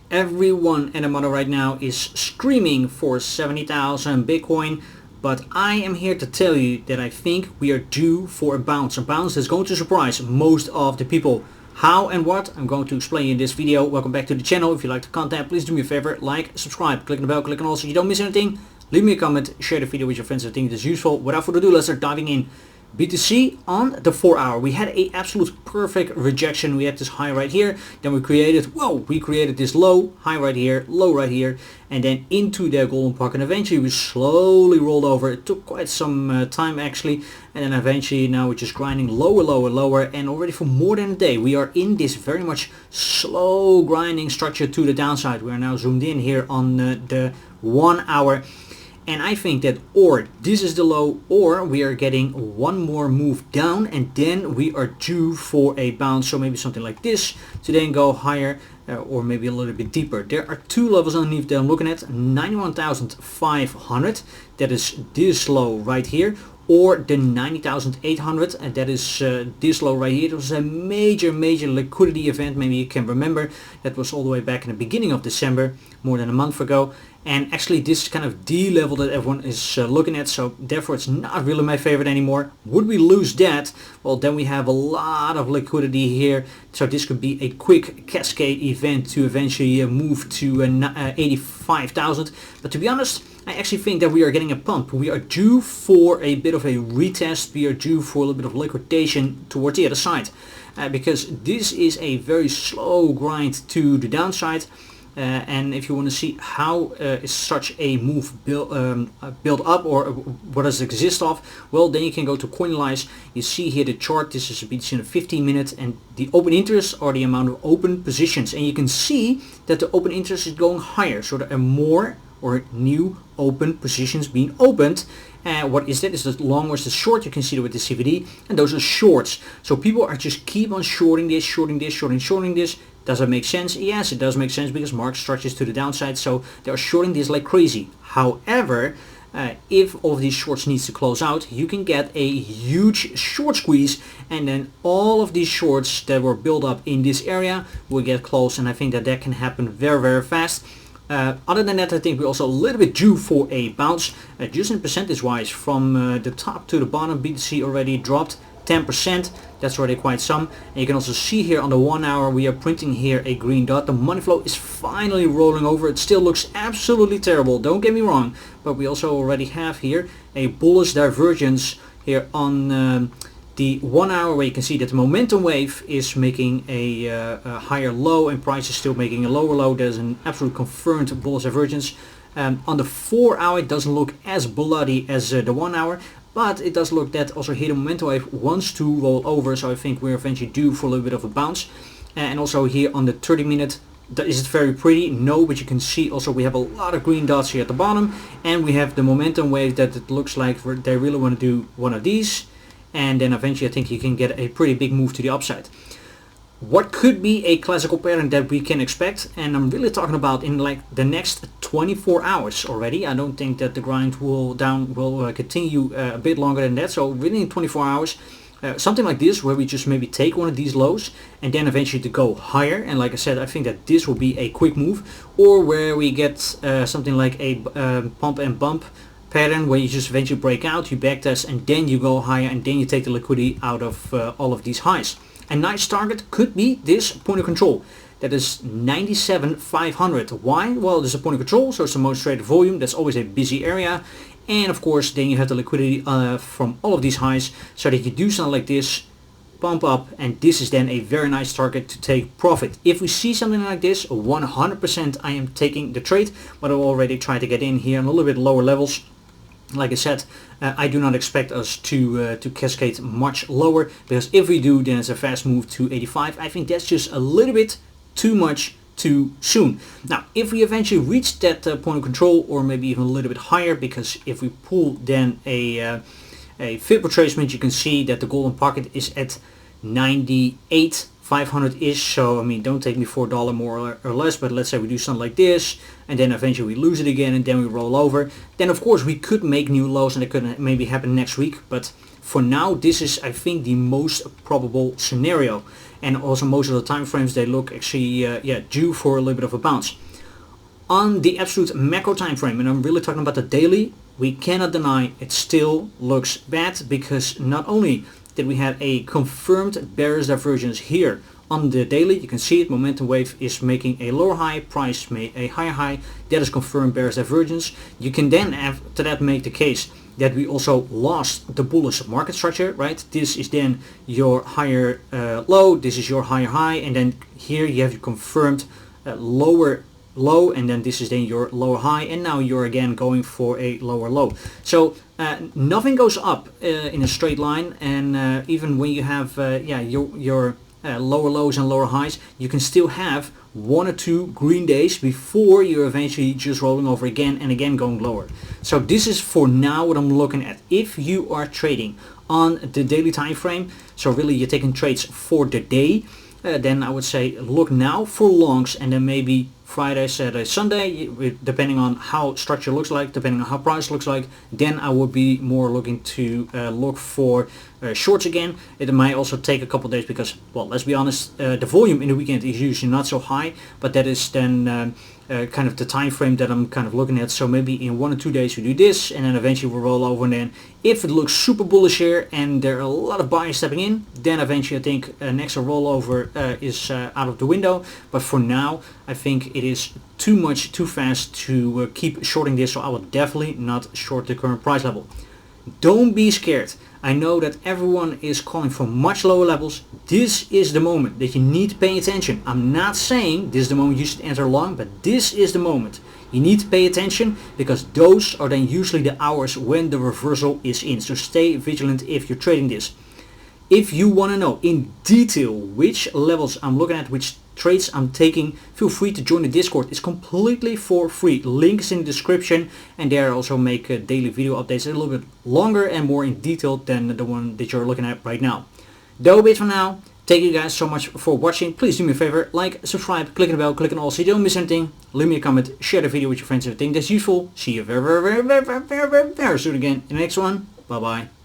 Everyone and a mother right now is screaming for 70,000 Bitcoin, but I am here to tell you that I think we are due for a bounce that's going to surprise most of the people. How and what, I'm going to explain in this video. Welcome back to the channel. If you like the content, please do me a favor, like, subscribe, click on the bell, click on all so you don't miss anything. Leave me a comment, share the video with your friends if you think it is useful. Without further ado, let's start diving in. BTC on the 4 hour, we had a absolute perfect rejection. We had this high right here, then we created this low, high right here, low right here, and then into the golden pocket. Eventually we slowly rolled over. It took quite some time actually, and then eventually now we're just grinding lower, and already for more than a day we are in this very much slow grinding structure to the downside. We are now zoomed in here on the 1 hour. And I think that or this is the low, or we are getting one more move down and then we are due for a bounce. So maybe something like this to then go higher or maybe a little bit deeper. There are two levels underneath that I'm looking at. 91,500, that is this low right here, or the 90,800, and that is this low right here. It was a major liquidity event. Maybe you can remember that was all the way back in the beginning of December, more than a month ago. And actually this is kind of the level that everyone is looking at, so therefore it's not really my favorite anymore. Would we lose that? Well, then we have a lot of liquidity here, so this could be a quick cascade event to eventually move to 85,000. But to be honest, I actually think that we are getting a pump. We are due for a bit of a retest. We are due for a little bit of liquidation towards the other side, because this is a very slow grind to the downside. And if you want to see how is such a move built up, or what does it exist of, well, then you can go to CoinAnalyze. You see here the chart. This is a BTC in a 15 minute, and the open interest are the amount of open positions, and you can see that the open interest is going higher, so there are more or new open positions being opened. What is that? Is the long or is the short? You can see that with the CVD, and those are shorts. So people are just keep on shorting this. Does it make sense? Yes, it does make sense, because market structures to the downside, so they are shorting this like crazy. However, if all of these shorts needs to close out, you can get a huge short squeeze, and then all of these shorts that were built up in this area will get closed, and I think that that can happen very fast. Other than that, I think we're also a little bit due for a bounce. Just in percentage wise, from the top to the bottom, BTC already dropped 10%. That's already quite some. And you can also see here on the 1 hour we are printing here a green dot. The money flow is finally rolling over. It still looks absolutely terrible, don't get me wrong, but we also already have here a bullish divergence here on the 1 hour, where you can see that the momentum wave is making a higher low and price is still making a lower low. There's an absolute confirmed bullish divergence. On the 4 hour it doesn't look as bloody as the 1 hour, but it does look that also here the momentum wave wants to roll over, so I think we're eventually due for a little bit of a bounce. And also here on the 30 minute, is it very pretty? No, but you can see also we have a lot of green dots here at the bottom, and we have the momentum wave that it looks like they really want to do one of these, and then eventually I think you can get a pretty big move to the upside. What could be a classical pattern that we can expect, and I'm really talking about in like the next 24 hours already. I don't think that the grind will continue a bit longer than that, so really in 24 hours, something like this, where we just maybe take one of these lows and then eventually to go higher. And like I said, I think that this will be a quick move, or where we get something like a pump and bump pattern, where you just eventually break out, you backtest, and then you go higher, and then you take the liquidity out of all of these highs. A nice target could be this point of control. That is 97,500. Why? Well, there's a point of control, so it's the most traded volume. That's always a busy area. And of course, then you have the liquidity from all of these highs, so that you do something like this, pump up, and this is then a very nice target to take profit. If we see something like this, 100% I am taking the trade, but I've already tried to get in here on a little bit lower levels. Like I said, I do not expect us to cascade much lower, because if we do, then it's a fast move to 85. I think that's just a little bit too much too soon. Now, if we eventually reach that point of control, or maybe even a little bit higher, because if we pull then a fib retracement, you can see that the golden pocket is at 98,500-ish. So I mean, don't take me for $1 more or less, but let's say we do something like this, and then eventually we lose it again, and then we roll over. Then of course we could make new lows, and it could maybe happen next week, but for now this is, I think, the most probable scenario. and also most of the time frames, they look actually due for a little bit of a bounce. On the absolute macro time frame, and I'm really talking about the daily, we cannot deny it still looks bad, because not only did we have a confirmed bearish divergence here on the daily, you can see it, momentum wave is making a lower high, price made a higher high, that is confirmed bearish divergence. You can then after that make the case that we also lost the bullish market structure, right? This is then your higher low, this is your higher high, and then here you have your confirmed lower low, and then this is then your lower high, and now you're again going for a lower low. So nothing goes up in a straight line, and even when you have your lower lows and lower highs, you can still have 1 or 2 green days before you're eventually just rolling over again and again going lower. So this is for now what I'm looking at. If you are trading on the daily time frame, so really you're taking trades for the day, then I would say look now for longs, and then maybe Friday, Saturday, Sunday, depending on how structure looks like, depending on how price looks like, then I would be more looking to look for shorts again. It might also take a couple days because, well, let's be honest, the volume in the weekend is usually not so high, but that is then kind of the time frame that I'm kind of looking at. So maybe in 1 or 2 days we do this, and then eventually we'll roll over, and then if it looks super bullish here and there are a lot of buyers stepping in, then eventually I think an extra rollover is out of the window. But for now, I think it is too much, too fast to keep shorting this, so I will definitely not short the current price level. Don't be scared. I know that everyone is calling for much lower levels. This is the moment that you need to pay attention. I'm not saying this is the moment you should enter long, but this is the moment. You need to pay attention, because those are then usually the hours when the reversal is in. So stay vigilant if you're trading this. If you want to know in detail which levels I'm looking at, which trades I'm taking, feel free to join the Discord. It's completely for free. Link is in the description, and there I also make daily video updates a little bit longer and more in detail than the one that you're looking at right now. That'll be it for now. Thank you guys so much for watching. Please do me a favor, like, subscribe, click on the bell, click on all so you don't miss anything. Leave me a comment, share the video with your friends if you think that's useful. See you very soon again in the next one. Bye bye.